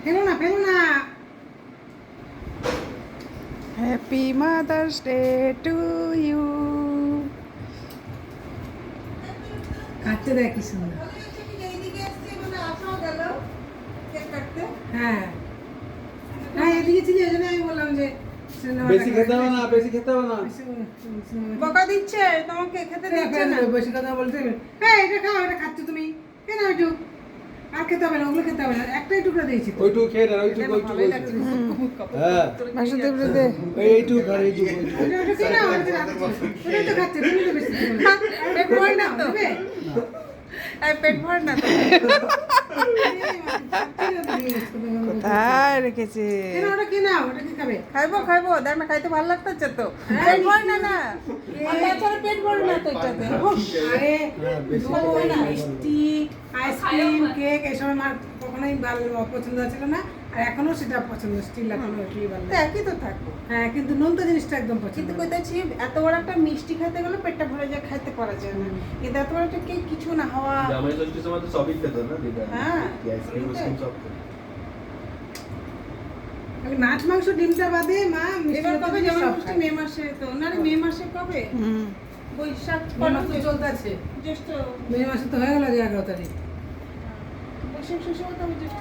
ফেলো না। Happy mother's day to you. কাটতে দেয় কি সুন্দর। হ্যাঁ এদিকে ছিল, এই জন্য আমি বললাম যে বেশি খেতে হবে না, বেশি খেতে হবে না। বকা দিচ্ছে তোমাকে, খেতে দিচ্ছে না। বেশি কথা বলতে হবে। হ্যাঁ এটা খাও, এটা খাচ্ছ তুমি কেন? একটু আর খেতে হবে না, ওগুলো খেতে হবে না, একটাই টুকরা দিয়েছি তো। ওইটুকু খেয়ে না, ওইটুকু হ্যাঁ বাসুদেব দে। এইটুকু খার এইটুকু। ওটা খেয়ে নাও, ওটা রাখছো। ওটাই তো খাচ্ছে, তুমি তো বেশি খেতে হবে। পেট ভরে না তো। দেবে? এই পেট ভরে না তো। কোথায় রেখেছে? কেন ওটা খেয়ে নাও, ওটা কি খাবে? খাইবো দেখ না, খাইতে ভালো লাগতেছে তো। পেট ভরে না না, তাছাড়া পেট ভরে না তো এটাতে। আরে বেশি দই, মিষ্টি, আইসক্রিম, কেক এসব আমার কখনোই পছন্দ ছিল না, আর এখনো সেটা পছন্দ, স্টিল এখনো ওইটাই ভালো তো লাগে। একই তো থাকবো। হ্যাঁ কিন্তু নোনতা জিনিসটা একদম পছন্দ কিন্তু না। কইতাছি এত বড় একটা মিষ্টি খেতে গেলে পেটটা ভরে যায়, খাইতে পারা যায় না। কিন্তু এত বড় একটা কেক কিছু না হওয়া। জামাই ষষ্ঠীর সময় তো সবই খেত না দিদা। হ্যাঁ। আইসক্রিম আইসক্রিম সব খেত। খালি মাছ মাংস ডিমটা বাদে মা এবার কবে জামাই সব ষষ্ঠী? খায়। মে মাসে তো না রে, মে মাসে কবে? বৈশাখ মে মাস তো চলতেছে, জ্যৈষ্ঠ, মে মাসে তো হয়ে গেল 11 তারিখ। বৈশাখ শেষে তো জ্যৈষ্ঠ